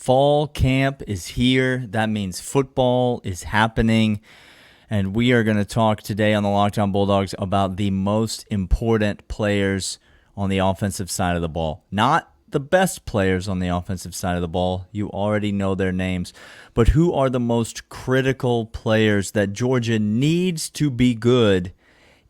Fall camp is here. That means football is happening. And we are going to talk today on the Locked On Bulldogs about the most important players on the offensive side of the ball. Not the best players on the offensive side of the ball. You already know their names. But who are the most critical players that Georgia needs to be good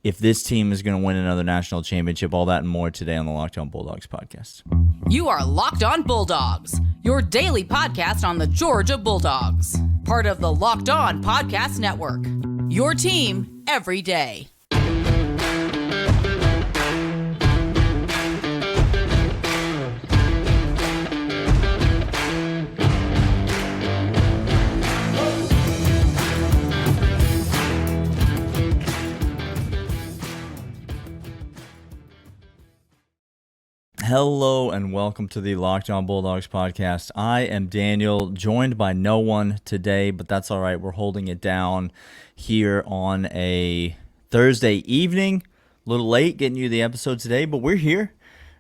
if this team is going to win another national championship? All that and more today on the Locked On Bulldogs podcast. You are Locked On Bulldogs, your daily podcast on the Georgia Bulldogs. Part of the Locked On Podcast Network, your team every day. Hello and welcome to the Locked On Bulldogs podcast. I am Daniel, joined by no one today, but that's all right. We're holding it down here on a Thursday evening. A little late getting you the episode today, but we're here.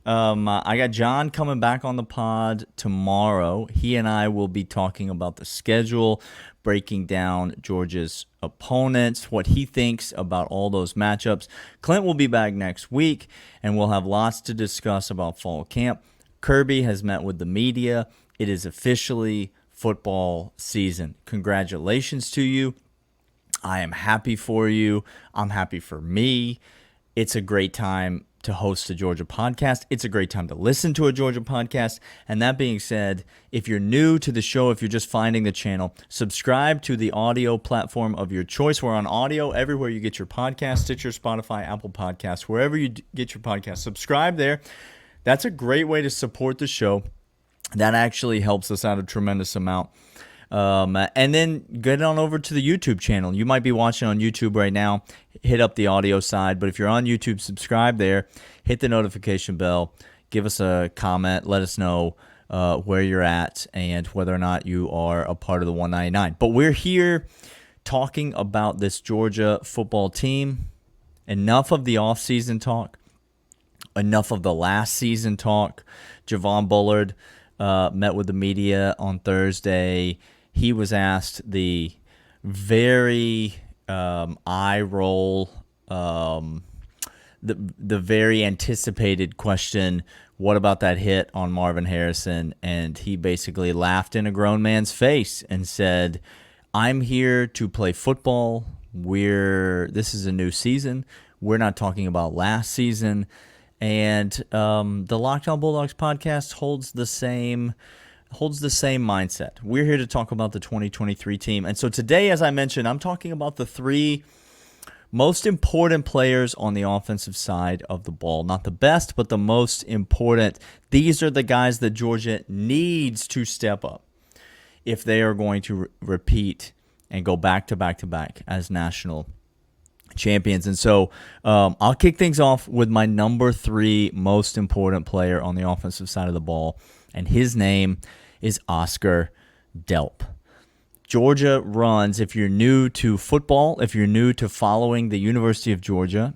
I got John coming back on the pod tomorrow. He and I will be talking about the schedule, breaking down Georgia's opponents, what he thinks about all those matchups. Clint will be back next week, and we'll have lots to discuss about fall camp. Kirby has met with the media. It is officially football season. Congratulations to you. I am happy for you. I'm happy for me. It's a great time to host a Georgia podcast. It's a great time to listen to a Georgia podcast. And that being said, if you're new to the show, if you're just finding the channel, subscribe to the audio platform of your choice. We're on audio everywhere you get your podcast, Stitcher, Spotify, Apple Podcasts, wherever you get your podcast. Subscribe there. That's a great way to support the show. That actually helps us out a tremendous amount. And then get on over to the YouTube channel. You might be watching on YouTube right now. Hit up the audio side. But if you're on YouTube, subscribe there. Hit the notification bell. Give us a comment. Let us know where you're at and whether or not you are a part of the 199. But we're here talking about this Georgia football team. Enough of the offseason talk. Enough of the last season talk. Javon Bullard met with the media on Thursday. He was asked the very eye roll, the very anticipated question, what about that hit on Marvin Harrison? And he basically laughed in a grown man's face and said, I'm here to play football. This is a new season. We're not talking about last season. And the Locked On Bulldogs podcast holds the same mindset. We're here to talk about the 2023 team. And so today, as I mentioned, I'm talking about the three most important players on the offensive side of the ball. Not the best, but the most important. These are the guys that Georgia needs to step up if they are going to repeat and go back to back to back as national champions. And so I'll kick things off with my number three most important player on the offensive side of the ball, and his name is Oscar Delp. Georgia runs, if you're new to football, if you're new to following the University of Georgia,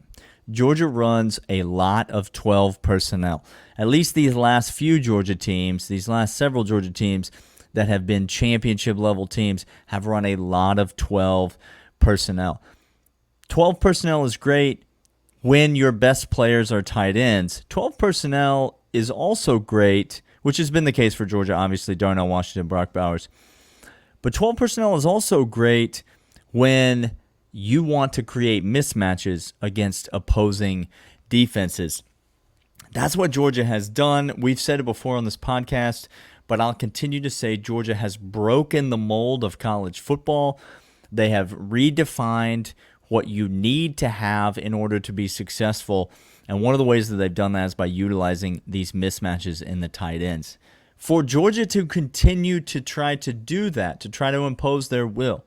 Georgia runs a lot of 12 personnel. At least these last few Georgia teams, these last several Georgia teams that have been championship level teams have run a lot of 12 personnel. 12 personnel is great when your best players are tight ends. 12 personnel is also great, which has been the case for Georgia, obviously, Darnell Washington, Brock Bowers. But 12 personnel is also great when you want to create mismatches against opposing defenses. That's what Georgia has done. We've said it before on this podcast, but I'll continue to say Georgia has broken the mold of college football. They have redefined what you need to have in order to be successful. And one of the ways that they've done that is by utilizing these mismatches in the tight ends. For Georgia to continue to try to do that, to try to impose their will,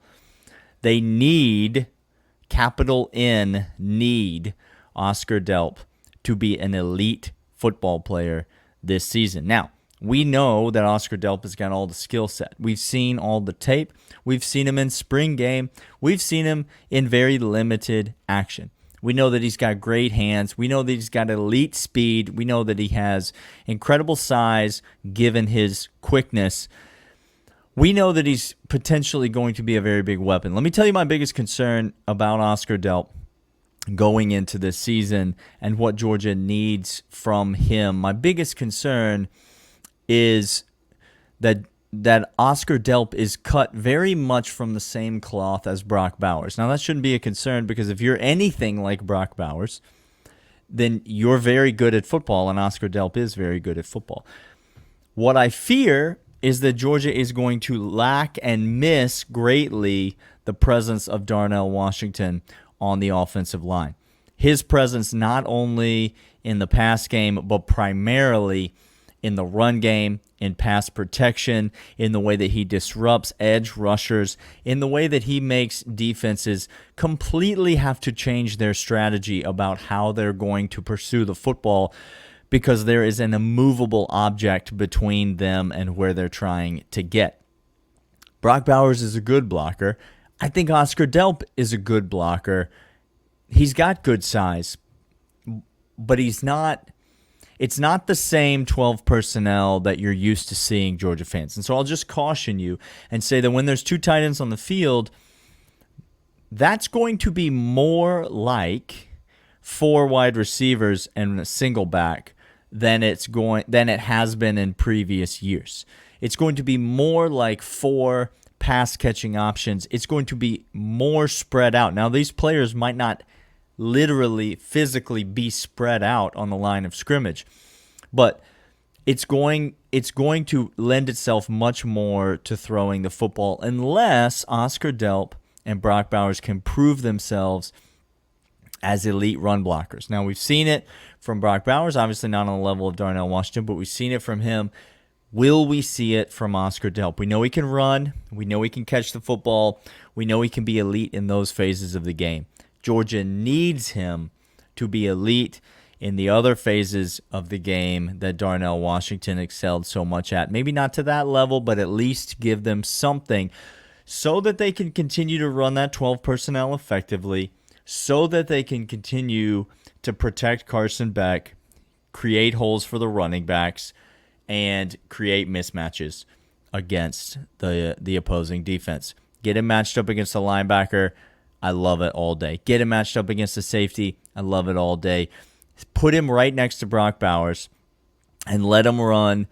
they need, capital N, need Oscar Delp to be an elite football player this season. Now, we know that Oscar Delp has got all the skill set. We've seen all the tape. We've seen him in spring game. We've seen him in very limited action. We know that he's got great hands. We know that he's got elite speed. We know that he has incredible size given his quickness. we know that he's potentially going to be a very big weapon. Let me tell you my biggest concern about Oscar Delp going into this season and what Georgia needs from him. My biggest concern is that Oscar Delp is cut very much from the same cloth as Brock Bowers. Now, that shouldn't be a concern because if you're anything like Brock Bowers, then you're very good at football, and Oscar Delp is very good at football. What I fear is that Georgia is going to lack and miss greatly the presence of Darnell Washington on the offensive line. His presence not only in the pass game, but primarily in the run game, in pass protection, in the way that he disrupts edge rushers, in the way that he makes defenses completely have to change their strategy about how they're going to pursue the football because there is an immovable object between them and where they're trying to get. Brock Bowers is a good blocker. I think Oscar Delp is a good blocker. He's got good size, but it's not the same 12 personnel that you're used to seeing Georgia fans. And so I'll just caution you and say that when there's two tight ends on the field, that's going to be more like 4 wide receivers and a single back than it has been in previous years. It's going to be more like 4 pass catching options. It's going to be more spread out. Now, these players might not literally physically be spread out on the line of scrimmage, but it's going to lend itself much more to throwing the football unless Oscar Delp and Brock Bowers can prove themselves as elite run blockers. Now, we've seen it from Brock Bowers, obviously not on the level of Darnell Washington, but we've seen it from him. Will we see it from Oscar Delp? We know he can run. We know he can catch the football. We know he can be elite in those phases of the game. Georgia needs him to be elite in the other phases of the game that Darnell Washington excelled so much at. Maybe not to that level, but at least give them something so that they can continue to run that 12 personnel effectively, so that they can continue to protect Carson Beck, create holes for the running backs, and create mismatches against the opposing defense. Get him matched up against a linebacker. I love it all day. Get him matched up against a safety. I love it all day. Put him right next to Brock Bowers and let him run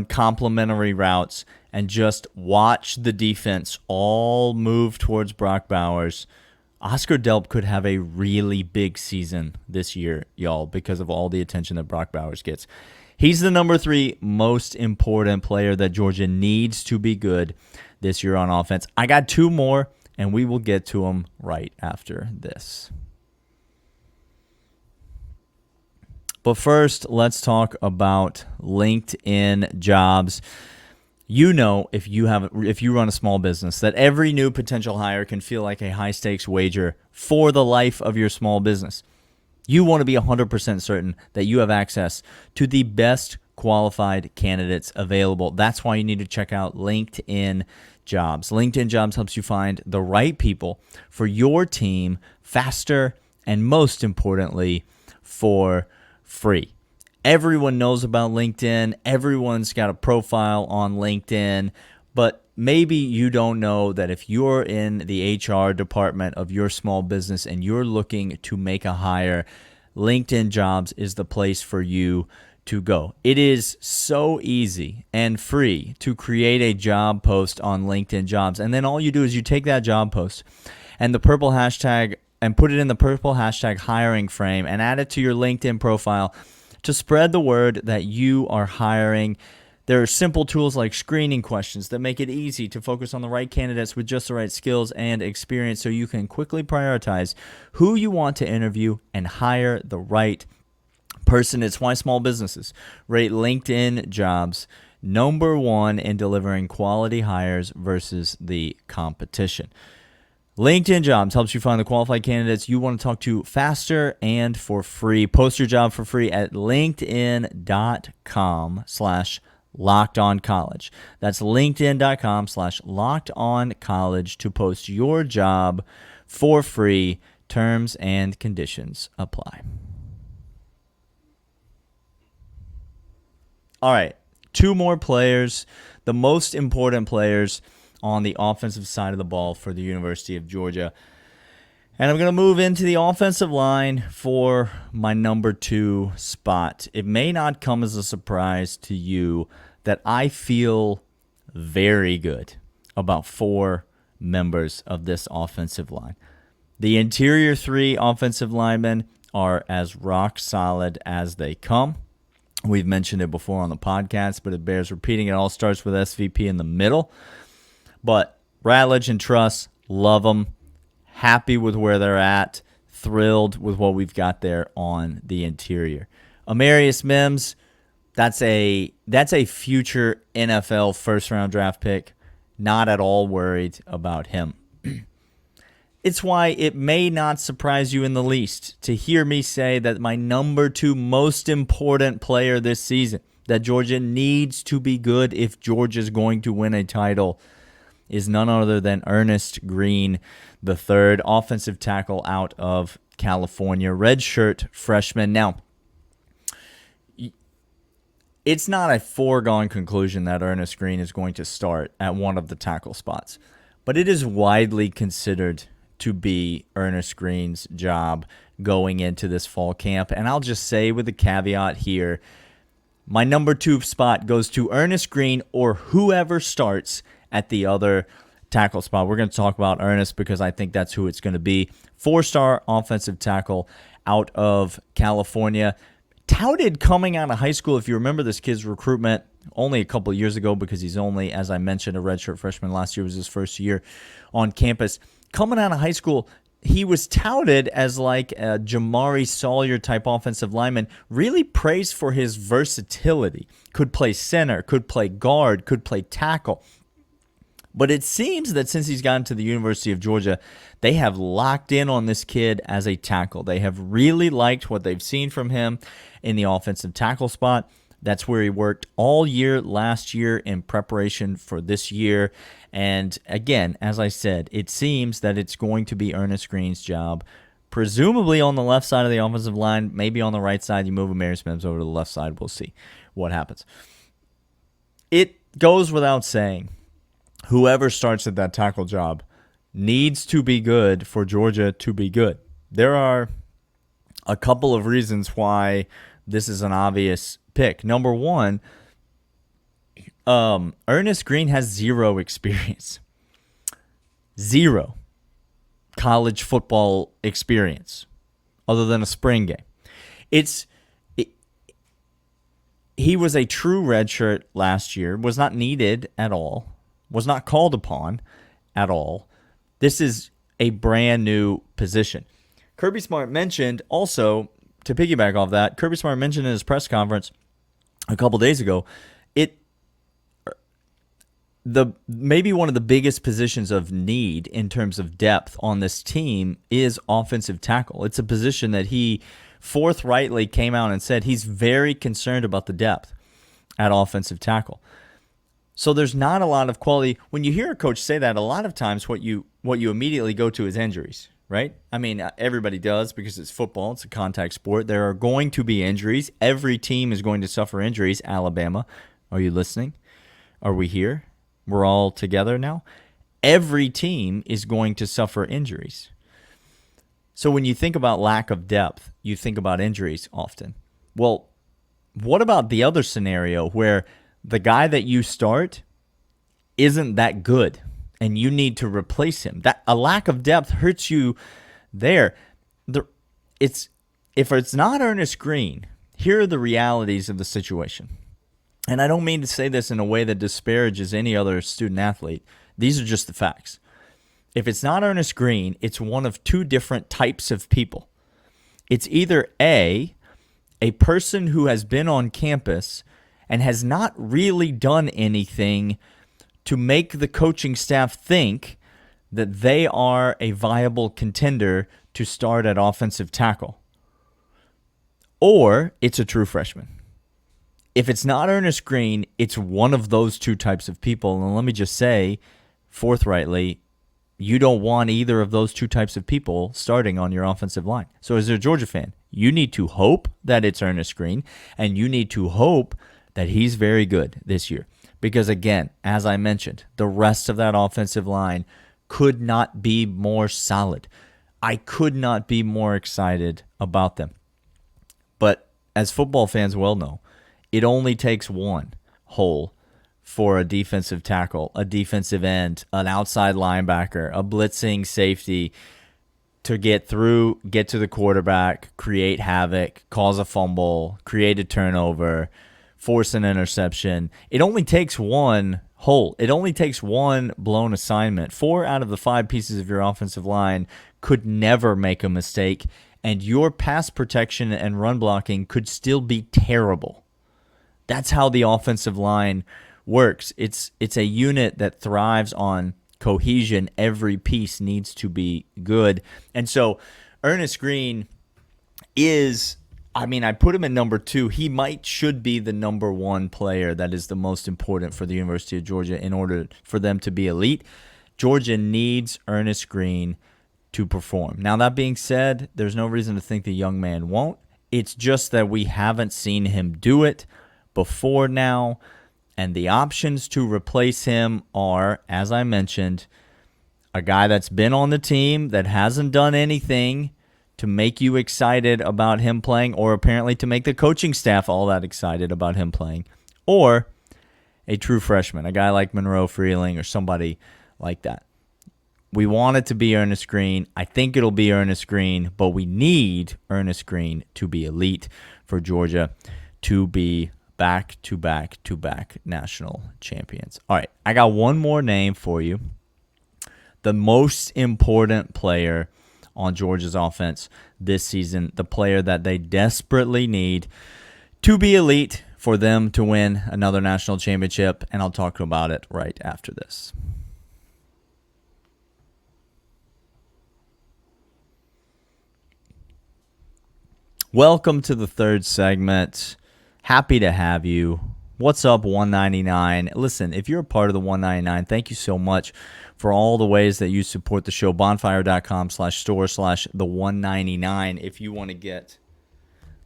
complementary routes and just watch the defense all move towards Brock Bowers. Oscar Delp could have a really big season this year, y'all, because of all the attention that Brock Bowers gets. He's the number 3 most important player that Georgia needs to be good this year on offense. I got 2 more, and we will get to them right after this. But first, let's talk about LinkedIn Jobs. You know, if you run a small business, that every new potential hire can feel like a high-stakes wager for the life of your small business. You want to be 100% certain that you have access to the best qualified candidates available. That's why you need to check out LinkedIn Jobs. LinkedIn Jobs helps you find the right people for your team faster and, most importantly, for free. Everyone knows about LinkedIn. Everyone's got a profile on LinkedIn, but maybe you don't know that if you're in the HR department of your small business and you're looking to make a hire, LinkedIn Jobs is the place for you to go. It is so easy and free to create a job post on LinkedIn Jobs. And then all you do is you take that job post and the purple hashtag and put it in the purple hashtag hiring frame and add it to your LinkedIn profile to spread the word that you are hiring. There are simple tools like screening questions that make it easy to focus on the right candidates with just the right skills and experience so you can quickly prioritize who you want to interview and hire the right person. It's why small businesses rate LinkedIn Jobs number 1 in delivering quality hires versus the competition. LinkedIn Jobs helps you find the qualified candidates you want to talk to faster and for free. Post your job for free at linkedin.com/LockedOnCollege. That's linkedin.com/LockedOnCollege to post your job for free. Terms and conditions apply. All right, two more players, the most important players on the offensive side of the ball for the University of Georgia. And I'm going to move into the offensive line for my number 2 spot. It may not come as a surprise to you that I feel very good about 4 members of this offensive line. The interior 3 offensive linemen are as rock solid as they come. We've mentioned it before on the podcast, but it bears repeating. It all starts with SVP in the middle. But Ratledge and Truss, love them. Happy with where they're at. Thrilled with what we've got there on the interior. Amarius Mims, that's a future NFL first-round draft pick. Not at all worried about him. It's why it may not surprise you in the least to hear me say that my number 2 most important player this season, that Georgia needs to be good if Georgia's going to win a title, is none other than Ernest Green, the third offensive tackle out of California, redshirt freshman. Now, it's not a foregone conclusion that Ernest Green is going to start at one of the tackle spots, but it is widely considered to be Ernest Green's job going into this fall camp. And I'll just say with a caveat here, my number 2 spot goes to Ernest Green or whoever starts at the other tackle spot. We're going to talk about Ernest because I think that's who it's going to be. 4-star offensive tackle out of California. Touted coming out of high school, if you remember this kid's recruitment only a couple of years ago, because he's only, as I mentioned, a redshirt freshman. Last year was his first year on campus. Coming out of high school, he was touted as like a Jamari Sawyer type offensive lineman, really praised for his versatility. Could play center, could play guard, could play tackle. But it seems that since he's gotten to the University of Georgia, they have locked in on this kid as a tackle. They have really liked what they've seen from him in the offensive tackle spot. That's where he worked all year last year in preparation for this year. And again, as I said, it seems that it's going to be Ernest Green's job, presumably on the left side of the offensive line, maybe on the right side. You move Amarius Mims over to the left side. We'll see what happens. It goes without saying, whoever starts at that tackle job needs to be good for Georgia to be good. There are a couple of reasons why this is an obvious pick. Number one, Ernest Green has 0 experience. 0 college football experience other than a spring game. He was a true redshirt last year, was not needed at all, was not called upon at all. This is a brand new position. Kirby Smart mentioned also, to piggyback off that, Kirby Smart mentioned in his press conference a couple days ago, maybe one of the biggest positions of need in terms of depth on this team is offensive tackle. It's a position that he forthrightly came out and said he's very concerned about the depth at offensive tackle. So there's not a lot of quality. When you hear a coach say that, a lot of times what you immediately go to is injuries, right? I mean, everybody does because it's football. It's a contact sport. There are going to be injuries. Every team is going to suffer injuries. Alabama, are you listening? Are we here? We're all together now. Every team is going to suffer injuries. So when you think about lack of depth, you think about injuries often. Well, what about the other scenario where the guy that you start isn't that good and you need to replace him? That a lack of depth hurts you there. If it's not Ernest Green, here are the realities of the situation. And I don't mean to say this in a way that disparages any other student athlete. These are just the facts. If it's not Ernest Green, it's one of 2 different types of people. It's either a person who has been on campus and has not really done anything to make the coaching staff think that they are a viable contender to start at offensive tackle. Or it's a true freshman. If it's not Ernest Green, it's one of those 2 types of people. And let me just say, forthrightly, you don't want either of those 2 types of people starting on your offensive line. So as a Georgia fan, you need to hope that it's Ernest Green, and you need to hope that he's very good this year. Because, again, as I mentioned, the rest of that offensive line could not be more solid. I could not be more excited about them. But as football fans well know, it only takes one hole for a defensive tackle, a defensive end, an outside linebacker, a blitzing safety to get through, get to the quarterback, create havoc, cause a fumble, create a turnover, force an interception. It only takes one hole. It only takes one blown assignment. 4 out of the 5 pieces of your offensive line could never make a mistake, and your pass protection and run blocking could still be terrible. That's how the offensive line works. It's a unit that thrives on cohesion. Every piece needs to be good. And so Ernest Green is, I put him at number 2. He should be the number 1 player that is the most important for the University of Georgia in order for them to be elite. Georgia needs Ernest Green to perform. Now, that being said, there's no reason to think the young man won't. It's just that we haven't seen him do it before now. And the options to replace him are, as I mentioned, a guy that's been on the team that hasn't done anything to make you excited about him playing, or apparently to make the coaching staff all that excited about him playing, or a true freshman, a guy like Monroe Freeling or somebody like that. We want it to be Ernest Green. I think it'll be Ernest Green, but we need Ernest Green to be elite for Georgia to be back-to-back national champions. All right, I got one more name for you. The most important player on Georgia's offense this season, the player that they desperately need to be elite for them to win another national championship, and I'll talk about it right after this. Welcome to the third segment. Happy to have you. What's up, 199? Listen, if you're a part of the 199, thank you so much for all the ways that you support the show. Bonfire.com/store/the199. If you want to get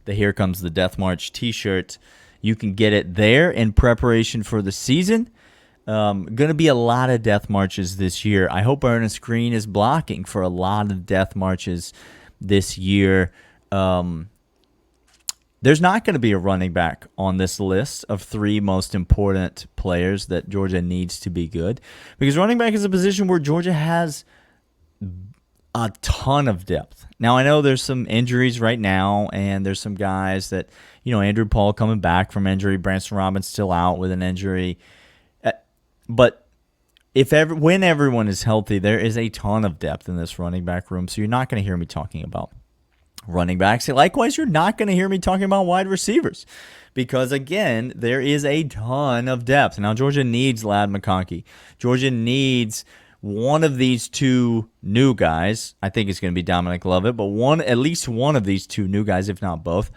the Here Comes the Death March t-shirt, you can get it there in preparation for the season. Going to be a lot of death marches this year. I hope Ernest Green is blocking for a lot of death marches this year. There's not going to be a running back on this list of 3 most important players that Georgia needs to be good, because running back is a position where Georgia has a ton of depth. Now, I know there's some injuries right now, and there's some guys that, Andrew Paul coming back from injury, Branson Robbins still out with an injury. But when everyone is healthy, there is a ton of depth in this running back room, so you're not going to hear me talking about running backs. Likewise, you're not going to hear me talking about wide receivers because, again, there is a ton of depth. Now, Georgia needs Ladd McConkey. Georgia needs one of these 2 new guys. I think it's going to be Dominic Lovett, but at least one of these 2 new guys, if not both.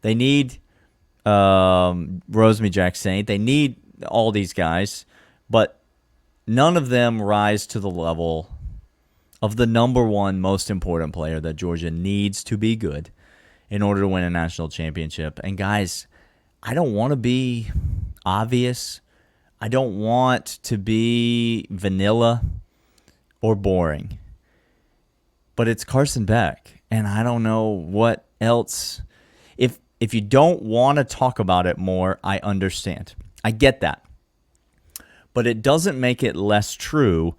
They need Rosemy Jack-Saint. They need all these guys, but none of them rise to the level of the number 1 most important player that Georgia needs to be good in order to win a national championship. And guys, I don't want to be obvious. I don't want to be vanilla or boring. But it's Carson Beck, and I don't know what else. If you don't want to talk about it more, I understand. I get that. But it doesn't make it less true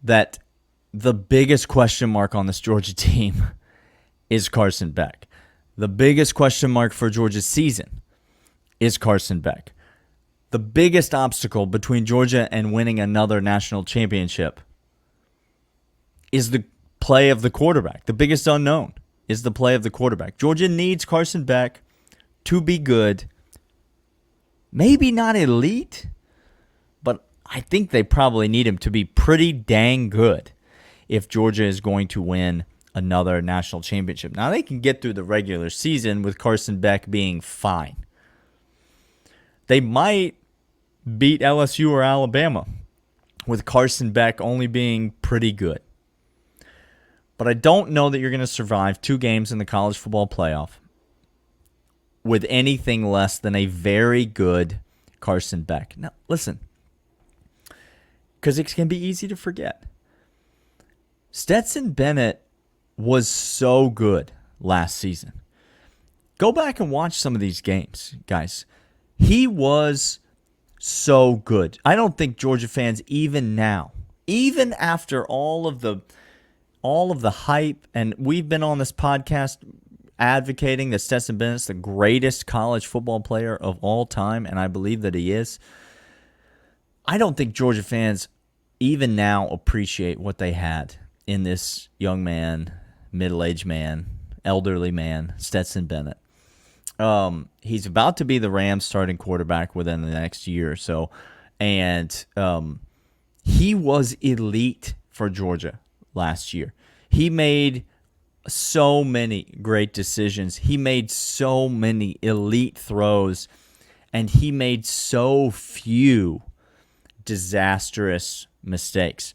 that the biggest question mark on this Georgia team is Carson Beck. The biggest question mark for Georgia's season is Carson Beck. The biggest obstacle between Georgia and winning another national championship is the play of the quarterback. The biggest unknown is the play of the quarterback. Georgia needs Carson Beck to be good. Maybe not elite, but I think they probably need him to be pretty dang good if Georgia is going to win another national championship. Now, they can get through the regular season with Carson Beck being fine. They might beat LSU or Alabama with Carson Beck only being pretty good. But I don't know that you're going to survive 2 games in the college football playoff with anything less than a very good Carson Beck. Now, listen, because it can be easy to forget. Stetson Bennett was so good last season. Go back and watch some of these games, guys. He was so good. I don't think Georgia fans, even now, even after all of the hype, and we've been on this podcast advocating that Stetson Bennett's the greatest college football player of all time, and I believe that he is. I don't think Georgia fans even now appreciate what they had in this young man, middle-aged man, elderly man, Stetson Bennett. He's about to be the Rams starting quarterback within the next year or so, and he was elite for Georgia last year. He made so many great decisions. He made so many elite throws, and he made so few disastrous mistakes.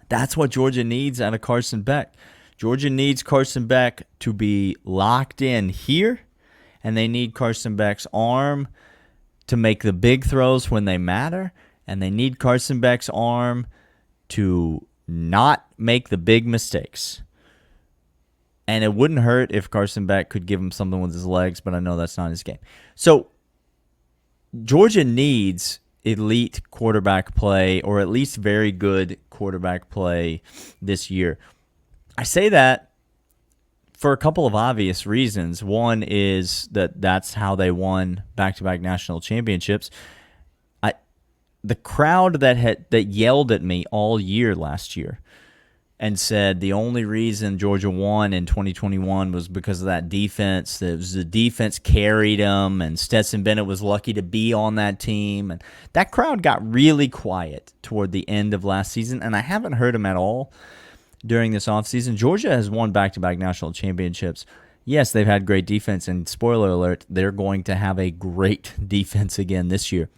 That's what Georgia needs out of Carson Beck. Georgia needs Carson Beck to be locked in here, and they need Carson Beck's arm to make the big throws when they matter, and they need Carson Beck's arm to not make the big mistakes. And it wouldn't hurt if Carson Beck could give him something with his legs, but I know that's not his game. So Georgia needs elite quarterback play, or at least very good quarterback play this year. I say that for a couple of obvious reasons. One is that that's how they won back-to-back national championships. The crowd that yelled at me all year last year and said the only reason Georgia won in 2021 was because of that defense. It was the defense carried them, and Stetson Bennett was lucky to be on that team. And that crowd got really quiet toward the end of last season, and I haven't heard them at all during this offseason. Georgia has won back-to-back national championships. Yes, they've had great defense, and spoiler alert, they're going to have a great defense again this year.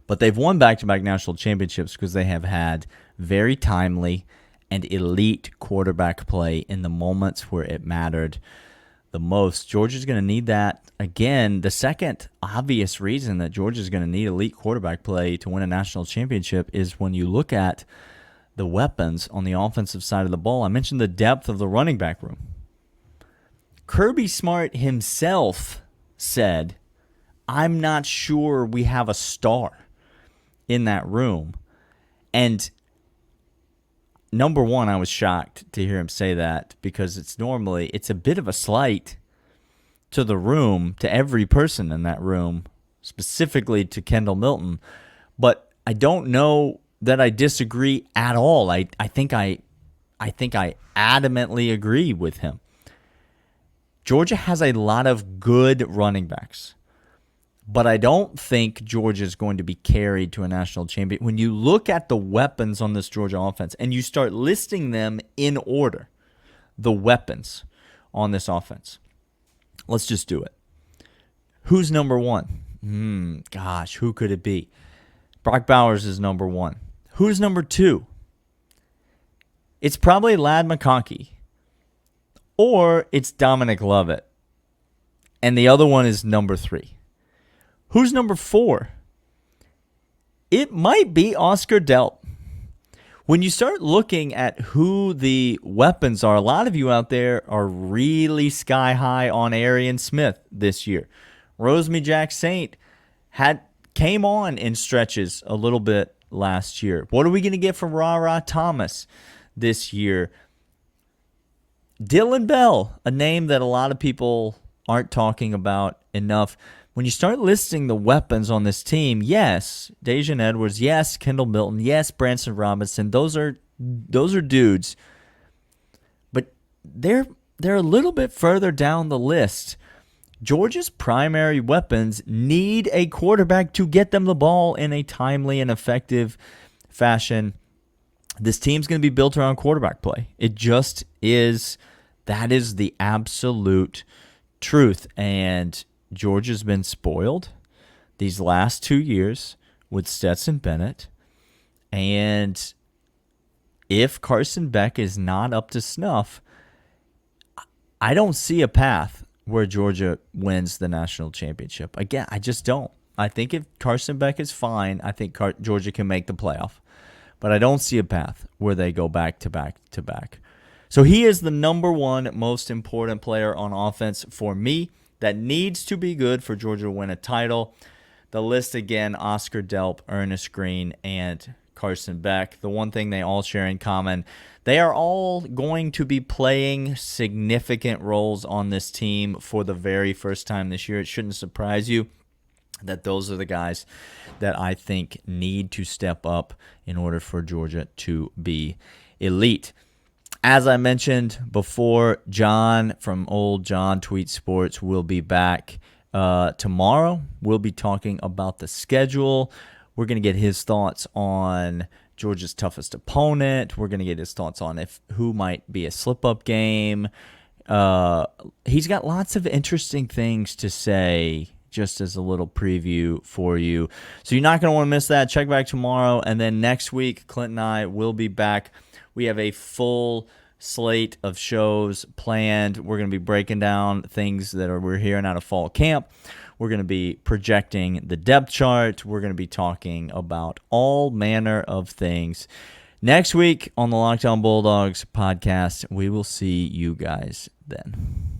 But they've won back-to-back national championships because they have had very timely and elite quarterback play in the moments where it mattered the most. Georgia's going to need that. Again, the second obvious reason that Georgia's going to need elite quarterback play to win a national championship is when you look at the weapons on the offensive side of the ball. I mentioned the depth of the running back room. Kirby Smart himself said, I'm not sure we have a star in that room. And number one, I was shocked to hear him say that, because it's a bit of a slight to the room, to every person in that room, specifically to Kendall Milton. But I don't know that I disagree at all. I think I adamantly agree with him. Georgia has a lot of good running backs, but I don't think Georgia is going to be carried to a national champion. When you look at the weapons on this Georgia offense and you start listing them in order, the weapons on this offense, let's just do it. Who's number one? Gosh, who could it be? Brock Bowers is number one. Who's number two? It's probably Ladd McConkey, or it's Dominic Lovett, and the other one is number three. Who's number four? It might be Oscar Delp. When you start looking at who the weapons are, a lot of you out there are really sky high on Arian Smith this year. Rosemy Jack Saint came on in stretches a little bit last year. What are we going to get from Ra Thomas this year? Dylan Bell, a name that a lot of people aren't talking about enough. When you start listing the weapons on this team, yes, Daijun Edwards, yes, Kendall Milton, yes, Branson Robinson, those are dudes. But they're a little bit further down the list. Georgia's primary weapons need a quarterback to get them the ball in a timely and effective fashion. This team's going to be built around quarterback play. It just is. That is the absolute truth. And Georgia's been spoiled these last 2 years with Stetson Bennett. And if Carson Beck is not up to snuff, I don't see a path where Georgia wins the national championship. Again, I just don't. I think if Carson Beck is fine, I think Georgia can make the playoff. But I don't see a path where they go back to back to back. So he is the number one most important player on offense for me that needs to be good for Georgia to win a title. The list again, Oscar Delp, Ernest Green, and Carson Beck. The one thing they all share in common, they are all going to be playing significant roles on this team for the very first time this year. It shouldn't surprise you that those are the guys that I think need to step up in order for Georgia to be elite. As I mentioned before, John from Old John Tweet Sports will be back tomorrow. We'll be talking about the schedule. We're going to get his thoughts on Georgia's toughest opponent. We're going to get his thoughts on who might be a slip-up game. He's got lots of interesting things to say, just as a little preview for you. So you're not going to want to miss that. Check back tomorrow. And then next week, Clint and I will be back. We have a full slate of shows planned. We're going to be breaking down things that we're hearing out of fall camp. We're going to be projecting the depth chart. We're going to be talking about all manner of things. Next week on the Locked On Bulldogs podcast, we will see you guys then.